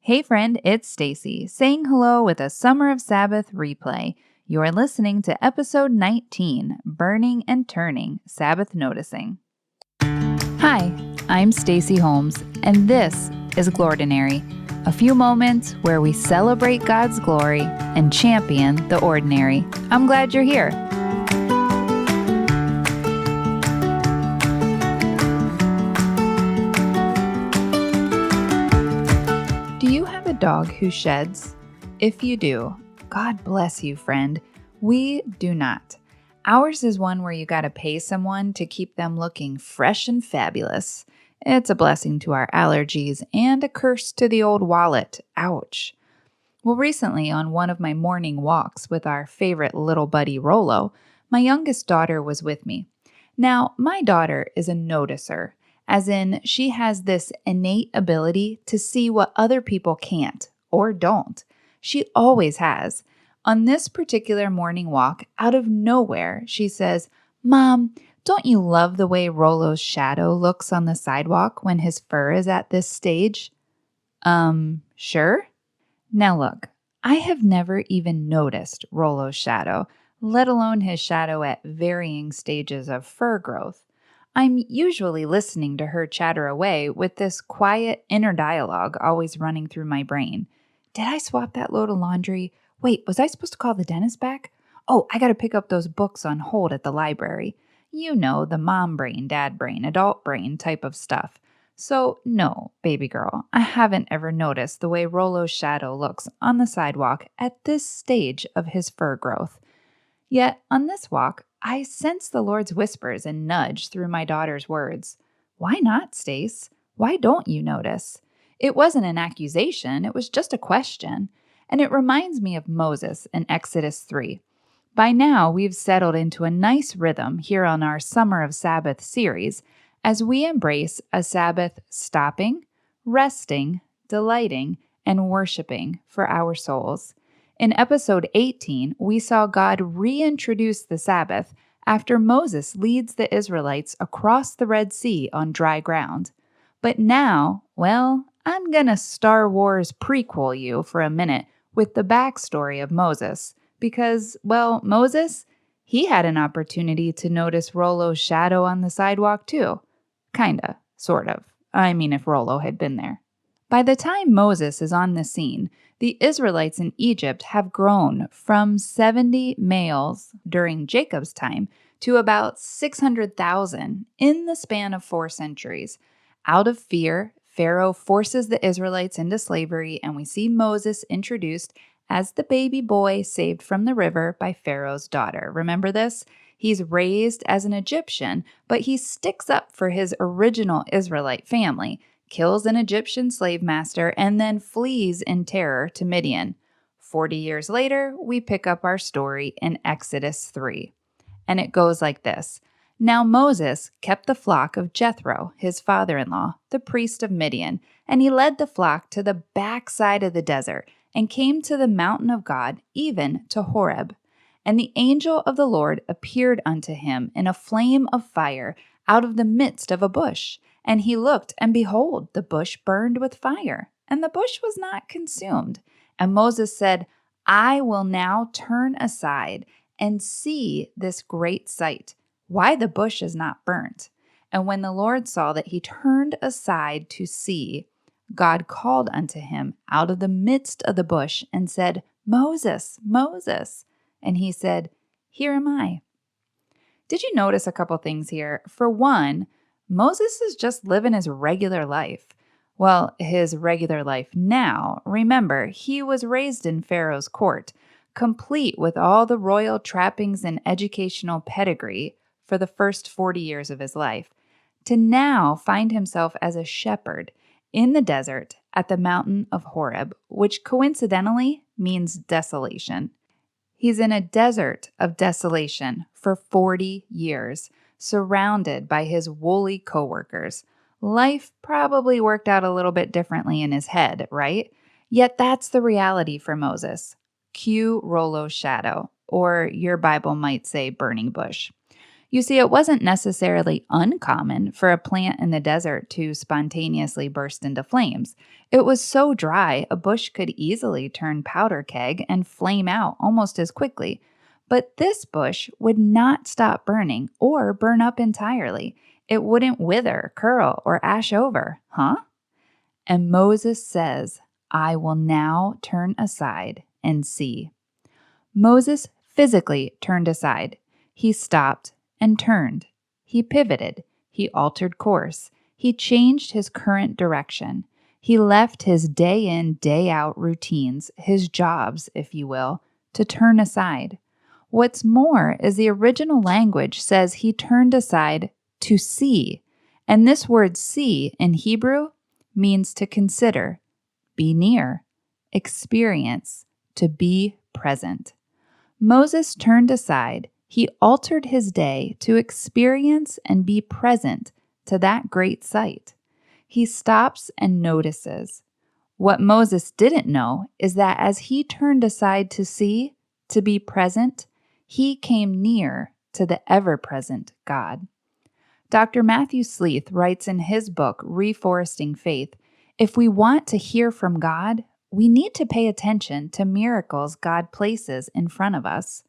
Hey friend, it's Stacy, saying hello with a Summer of Sabbath replay. You're listening to episode 19, Burning and Turning, Sabbath Noticing. Hi, I'm Stacy Holmes, and this is Glordinary, a few moments where we celebrate God's glory and champion the ordinary. I'm glad you're here. Do you have a dog who sheds? If you do, God bless you, friend. We do not. Ours is one where you gotta pay someone to keep them looking fresh and fabulous. It's a blessing to our allergies and a curse to the old wallet. Ouch. Well, recently on one of my morning walks with our favorite little buddy Rolo, my youngest daughter was with me. Now, my daughter is a noticer, as in she has this innate ability to see what other people can't or don't. She always has. On this particular morning walk, out of nowhere, she says, "Mom, don't you love the way Rolo's shadow looks on the sidewalk when his fur is at this stage?" Sure? Now look, I have never even noticed Rolo's shadow, let alone his shadow at varying stages of fur growth. I'm usually listening to her chatter away with this quiet inner dialogue always running through my brain. Did I swap that load of laundry? Wait, was I supposed to call the dentist back? Oh, I gotta pick up those books on hold at the library. You know, the mom brain, dad brain, adult brain type of stuff. So, no, baby girl, I haven't ever noticed the way Rolo's shadow looks on the sidewalk at this stage of his fur growth. Yet, on this walk, I sense the Lord's whispers and nudge through my daughter's words. Why not, Stace? Why don't you notice? It wasn't an accusation, it was just a question. And it reminds me of Moses in Exodus 3. By now, we've settled into a nice rhythm here on our Summer of Sabbath series as we embrace a Sabbath stopping, resting, delighting, and worshiping for our souls. In episode 18, we saw God reintroduce the Sabbath after Moses leads the Israelites across the Red Sea on dry ground. But now, well, I'm gonna Star Wars prequel you for a minute with the backstory of Moses, because, well, Moses, he had an opportunity to notice Rolo's shadow on the sidewalk too. Kinda, sort of. I mean, if Rolo had been there. By the time Moses is on the scene, the Israelites in Egypt have grown from 70 males during Jacob's time to about 600,000 in the span of 4 centuries. Out of fear, Pharaoh forces the Israelites into slavery, and we see Moses introduced as the baby boy saved from the river by Pharaoh's daughter. Remember this? He's raised as an Egyptian, but he sticks up for his original Israelite family, kills an Egyptian slave master, and then flees in terror to Midian. 40 years later, we pick up our story in Exodus 3. And it goes like this. Now Moses kept the flock of Jethro, his father-in-law, the priest of Midian, and he led the flock to the backside of the desert and came to the mountain of God, even to Horeb. And the angel of the Lord appeared unto him in a flame of fire out of the midst of a bush. And he looked, and behold, the bush burned with fire, and the bush was not consumed. And Moses said, I will now turn aside and see this great sight, why the bush is not burnt. And when the Lord saw that he turned aside to see, God called unto him out of the midst of the bush and said, Moses, Moses. And he said, Here am I. Did you notice a couple things here? For one, Moses is just living his regular life. Well, his regular life now. Remember, he was raised in Pharaoh's court, complete with all the royal trappings and educational pedigree for the first 40 years of his life, to now find himself as a shepherd in the desert at the mountain of Horeb, which coincidentally means desolation. He's in a desert of desolation for 40 years, surrounded by his woolly coworkers. Life probably worked out a little bit differently in his head, right? Yet that's the reality for Moses. Cue Rolo's shadow, or your Bible might say burning bush. You see, it wasn't necessarily uncommon for a plant in the desert to spontaneously burst into flames. It was so dry, a bush could easily turn powder keg and flame out almost as quickly. But this bush would not stop burning or burn up entirely. It wouldn't wither, curl, or ash over, huh? And Moses says, I will now turn aside and see. Moses physically turned aside. He stopped and turned. He pivoted. He altered course. He changed his current direction. He left his day in, day out routines, his jobs, if you will, to turn aside. What's more is the original language says he turned aside to see. And this word see in Hebrew means to consider, be near, experience, to be present. Moses turned aside. He altered his day to experience and be present to that great sight. He stops and notices. What Moses didn't know is that as he turned aside to see, to be present, he came near to the ever-present God. Dr. Matthew Sleeth writes in his book, Reforesting Faith, if we want to hear from God, we need to pay attention to miracles God places in front of us.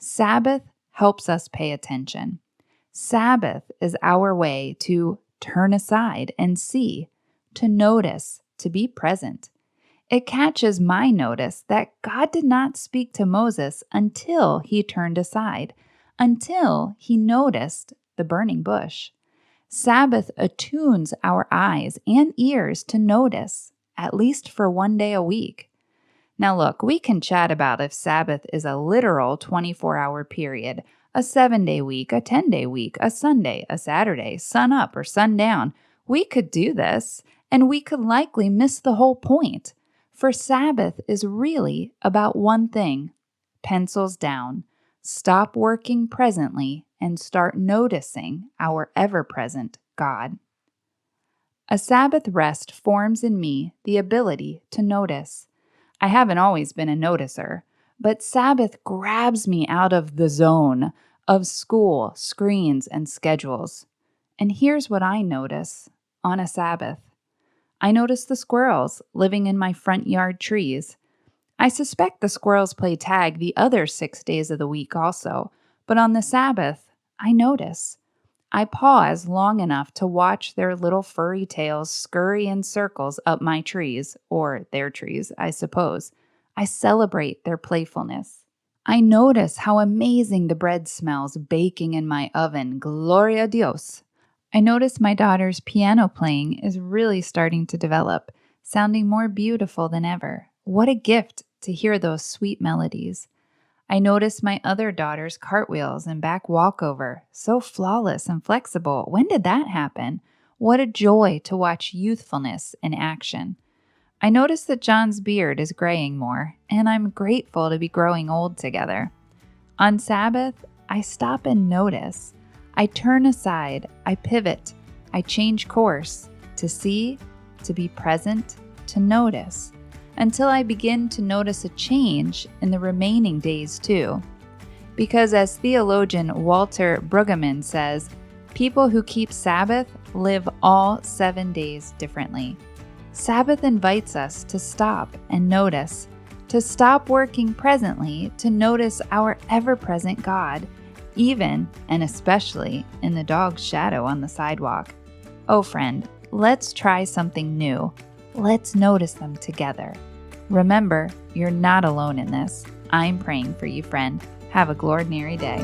Sabbath helps us pay attention. Sabbath is our way to turn aside and see, to notice, to be present. It catches my notice that God did not speak to Moses until he turned aside, until he noticed the burning bush. Sabbath attunes our eyes and ears to notice, at least for one day a week. Now look, we can chat about if Sabbath is a literal 24-hour period, a 7-day week, a 10-day week, a Sunday, a Saturday, sun up or sundown. We could do this, and we could likely miss the whole point. For Sabbath is really about one thing. Pencils down. Stop working presently and start noticing our ever-present God. A Sabbath rest forms in me the ability to notice. I haven't always been a noticer, but Sabbath grabs me out of the zone of school, screens, and schedules. And here's what I notice on a Sabbath. I notice the squirrels living in my front yard trees. I suspect the squirrels play tag the other 6 days of the week also, but on the Sabbath, I notice. I pause long enough to watch their little furry tails scurry in circles up my trees, or their trees, I suppose. I celebrate their playfulness. I notice how amazing the bread smells baking in my oven. Gloria a Dios. I notice my daughter's piano playing is really starting to develop, sounding more beautiful than ever. What a gift to hear those sweet melodies. I notice my other daughter's cartwheels and back walkover, so flawless and flexible. When did that happen? What a joy to watch youthfulness in action. I notice that John's beard is graying more, and I'm grateful to be growing old together. On Sabbath, I stop and notice. I turn aside, I pivot, I change course, to see, to be present, to notice, until I begin to notice a change in the remaining days too. Because as theologian Walter Brueggemann says, people who keep Sabbath live all 7 days differently. Sabbath invites us to stop and notice, to stop working presently, to notice our ever-present God, even and especially in the dog's shadow on the sidewalk. Oh friend, let's try something new. Let's notice them together. Remember, you're not alone in this. I'm praying for you, friend. Have a glordinary day.